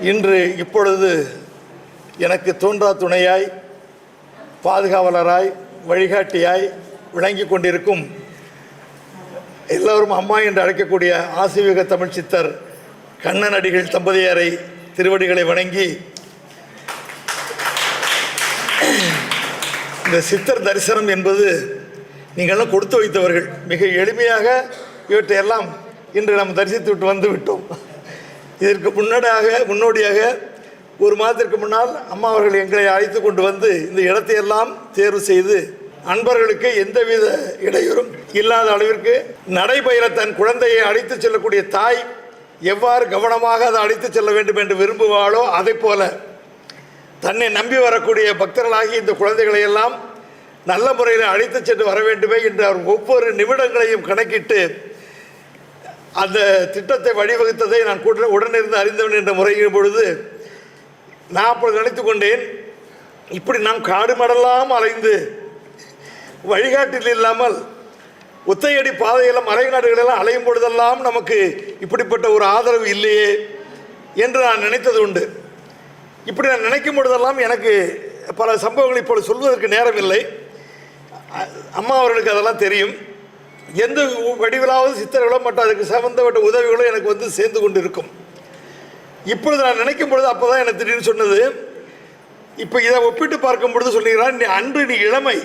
இன்று இப்பொழுது எனக்கு தோன்றா துணையாய், பாதுகாவலராய், வழிகாட்டியாய் விளங்கி கொண்டிருக்கும் எல்லோரும் அம்மா என்று அழைக்கக்கூடிய ஆசிவிக தமிழ் சித்தர் கண்ணன் அடிகள் தம்பதியரை திருவடிகளை வணங்கி, இந்த சித்தர் தரிசனம் என்பது நீங்கள்லாம் கொடுத்து வைத்தவர்கள். மிக எளிமையாக இவற்றையெல்லாம் இன்று நாம் தரிசித்து விட்டு வந்து விட்டோம். இதற்கு முன்னோடியாக ஒரு மாதத்திற்கு முன்னால் அம்மா அவர்கள் எங்களை அழைத்து கொண்டு வந்து இந்த இடத்தையெல்லாம் தேர்வு செய்து அன்பர்களுக்கு எந்தவித இடையூறும் இல்லாத அளவிற்கு நடைபயில தன் குழந்தையை அழைத்து செல்லக்கூடிய தாய் எவ்வாறு கவனமாக அதை அழைத்து செல்ல வேண்டும் என்று விரும்புவாளோ அதை போல தன்னை நம்பி வரக்கூடிய பக்தர்களாகி இந்த குழந்தைகளை எல்லாம் நல்ல முறையில் அழைத்து சென்று வர வேண்டுமே என்று அவர் ஒவ்வொரு நிமிடங்களையும் கணக்கிட்டு அந்த திட்டத்தை வழிவகுத்ததை நான் உடனிருந்து அறிந்தவன் என்ற முறையின் பொழுது நான் அப்பொழுது நினைத்து கொண்டேன், இப்படி நாம் காடு மடலாம் அலைந்து வழிகாட்டில் இல்லாமல் ஒத்தையடி பாதையெல்லாம் மலைநாடுகளெல்லாம் அலையும் பொழுதெல்லாம் நமக்கு இப்படிப்பட்ட ஒரு ஆதரவு இல்லையே என்று நான் நினைத்தது உண்டு. இப்படி நான் நினைக்கும் பொழுதெல்லாம் எனக்கு பல சம்பவங்கள் இப்பொழுது சொல்வதற்கு நேரம் இல்லை. அம்மா அவர்களுக்கு அதெல்லாம் தெரியும். எந்த வடிவிலாவது சித்தர்களோ மற்றும் அதுக்கு சம்பந்தப்பட்ட உதவிகளோ எனக்கு வந்து சேர்ந்து கொண்டு இருக்கும். இப்பொழுது நான் நினைக்கும் பொழுது அப்போ தான் எனக்கு திடீர்னு சொன்னது, இப்போ இதை ஒப்பிட்டு பார்க்கும் பொழுது சொல்லுகிறான், அன்று நீ இளமை,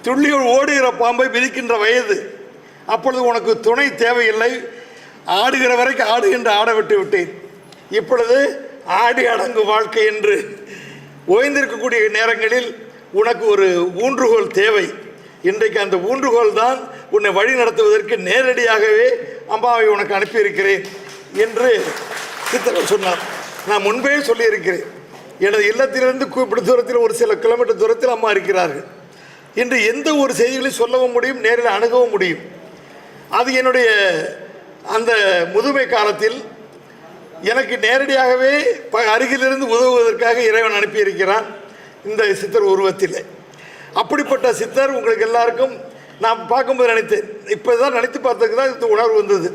துள்ளியோடு ஓடுகிற பாம்பை மிதிக்கின்ற வயது, அப்பொழுது உனக்கு துணை தேவையில்லை, ஆடுகிற வரைக்கும் ஆடுகின்ற ஆட விட்டு விட்டேன். இப்பொழுது ஆடி அடங்கு வாழ்க்கை என்று ஓய்ந்திருக்கக்கூடிய நேரங்களில் உனக்கு ஒரு ஊன்றுகோல் தேவை. இன்றைக்கு அந்த ஊன்றுகோல் தான் உன்னை வழி நடத்துவதற்கு நேரடியாகவே அம்மாவை உனக்கு அனுப்பியிருக்கிறேன் என்று சித்தர்கள் சொன்னார். நான் முன்பே சொல்லியிருக்கிறேன், எனது இல்லத்திலிருந்து இப்படி தூரத்தில் ஒரு சில கிலோமீட்டர் தூரத்தில் அம்மா இருக்கிறார்கள். இன்று எந்த ஒரு செய்திகளையும் சொல்லவும் முடியும், நேரில் அணுகவும் முடியும். அது என்னுடைய அந்த முதுமை காலத்தில் எனக்கு நேரடியாகவே அருகிலிருந்து உதவுவதற்காக இறைவன் அனுப்பியிருக்கிறான் இந்த சித்தர் உருவத்தில். அப்படிப்பட்ட சித்தர் உங்களுக்கு எல்லாருக்கும் நான் பார்க்கும்போது நினைத்தேன், இப்போ தான் நினைத்து பார்த்ததுக்கு தான் இந்த உணர்வு வந்தது.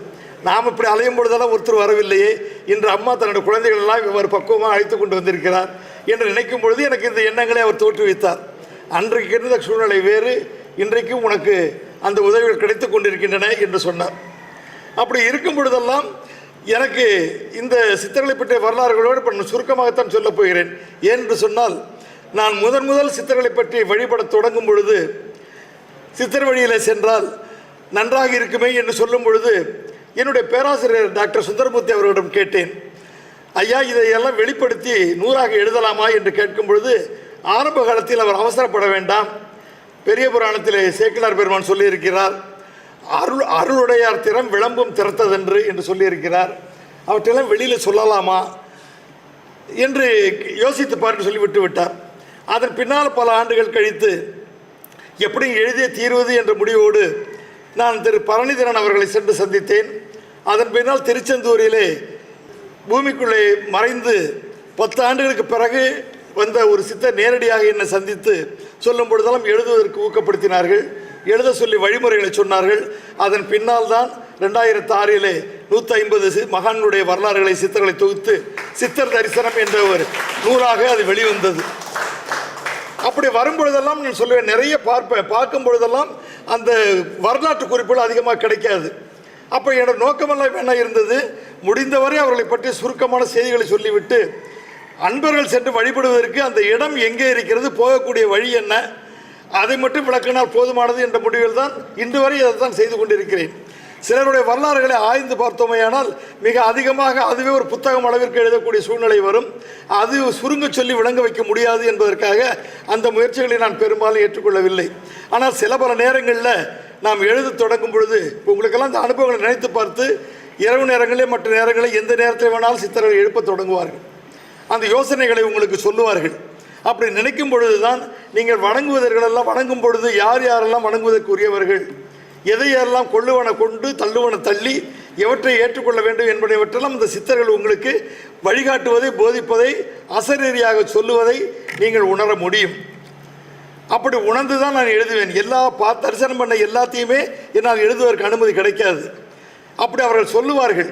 நாம் இப்படி அலையும் பொழுதெல்லாம் ஒருத்தர் வரவில்லையே, இன்று அம்மா தன்னுடைய குழந்தைகள் எல்லாம் இவர் பக்குவமாக அழைத்து கொண்டு வந்திருக்கிறார் என்று நினைக்கும் பொழுது எனக்கு இந்த எண்ணங்களை அவர் தோற்றுவித்தார். அன்றைக்கு இருந்த சூழ்நிலை வேறு, இன்றைக்கும் உனக்கு அந்த உதவிகள் கிடைத்து கொண்டிருக்கின்றன என்று சொன்னார். அப்படி இருக்கும் பொழுதெல்லாம் எனக்கு இந்த சித்தர்களை பற்றிய வரலாறுகளோடு இப்போ சுருக்கமாகத்தான் சொல்லப் போகிறேன். ஏனென்று சொன்னால், நான் முதல் சித்தர்களை பற்றி வழிபட தொடங்கும் பொழுது, சித்தர் வழியில் சென்றால் நன்றாக இருக்குமே என்று சொல்லும் பொழுது என்னுடைய பேராசிரியர் டாக்டர் சுந்தரமூர்த்தி அவர்களிடம் கேட்டேன், ஐயா இதையெல்லாம் வெளிப்படுத்தி 100ஆக எழுதலாமா என்று கேட்கும் பொழுது, ஆரம்ப காலத்தில் அவர் அவசரப்பட வேண்டாம், பெரிய புராணத்தில் சேக்கிழார் பெருமான் சொல்லியிருக்கிறார், அருளுடையார் திறம் விளம்பும் திறத்ததென்று என்று சொல்லியிருக்கிறார், அவற்றெல்லாம் வெளியில் சொல்லலாமா என்று யோசித்து பார்த்து சொல்லிவிட்டு விட்டார். அதன் பின்னால் பல ஆண்டுகள் கழித்து எப்படி எழுதிய தீர்வது என்ற முடிவோடு நான் திரு பரணிதரன் அவர்களை சென்று சந்தித்தேன். அதன் பின்னால் திருச்செந்தூரிலே பூமிக்குள்ளே மறைந்து 10 ஆண்டுகளுக்கு பிறகு வந்த ஒரு சித்தர் நேரடியாக என்னை சந்தித்து சொல்லும் பொழுதெல்லாம் எழுதுவதற்கு ஊக்கப்படுத்தினார்கள், எழுத சொல்லி வழிமுறைகளை சொன்னார்கள். அதன் பின்னால் தான் 2006 150 மகான்களுடைய வரலாறுகளை சித்தர்களை தொகுத்து சித்தர் தரிசனம் என்ற ஒரு நூலாக அது வெளிவந்தது. அப்படி வரும்பொழுதெல்லாம் நான் சொல்லுவேன், நிறைய பார்க்கும் பொழுதெல்லாம் அந்த வரலாற்று குறிப்புகள் அதிகமாக கிடைக்காது. அப்போ என்னோட நோக்கமெல்லாம் என்ன இருந்தது, முடிந்தவரை அவர்களை பற்றி சுருக்கமான செய்திகளை சொல்லிவிட்டு அன்பர்கள் சென்று வழிபடுவதற்கு அந்த இடம் எங்கே இருக்கிறது, போகக்கூடிய வழி என்ன, அதை மட்டும் விளக்கினால் போதுமானது என்ற முடிவில் தான் இன்று வரை அதை தான் செய்து கொண்டிருக்கிறேன். சிலருடைய வரலாறுகளை ஆய்ந்து பார்த்தோமையானால் மிக அதிகமாக அதுவே ஒரு புத்தகம் அளவிற்கு எழுதக்கூடிய சூழ்நிலை வரும். அது சுருங்க சொல்லி விளங்க வைக்க முடியாது என்பதற்காக அந்த முயற்சிகளை நான் பெரும்பாலும் ஏற்றுக்கொள்ளவில்லை. ஆனால் சில பல நேரங்களில் நாம் எழுத தொடங்கும் பொழுது உங்களுக்கெல்லாம் இந்த அனுபவங்களை நினைத்து பார்த்து இரவு நேரங்களே மற்ற நேரங்களில் எந்த நேரத்தில் வேணாலும் சித்தர்கள் எழுப்ப தொடங்குவார்கள், அந்த யோசனைகளை உங்களுக்கு சொல்லுவார்கள். அப்படி நினைக்கும் பொழுது தான் நீங்கள் வணங்குவதற்கெல்லாம் வணங்கும் பொழுது யாரெல்லாம் வணங்குவதற்கு உரியவர்கள், எதையெல்லாம் கொள்ளுவன கொண்டு தள்ளுவன தள்ளி எவற்றை ஏற்றுக்கொள்ள வேண்டும் என்பதையவற்றெல்லாம் இந்த சித்தர்கள் உங்களுக்கு வழிகாட்டுவதை, போதிப்பதை, அசரீரியாக சொல்லுவதை நீங்கள் உணர முடியும். அப்படி உணர்ந்து தான் நான் எழுதுவேன். தரிசனம் பண்ண எல்லாத்தையுமே என்னால் எழுதுவதற்கு அனுமதி கிடைக்காது. அப்படி அவர்கள் சொல்லுவார்கள்.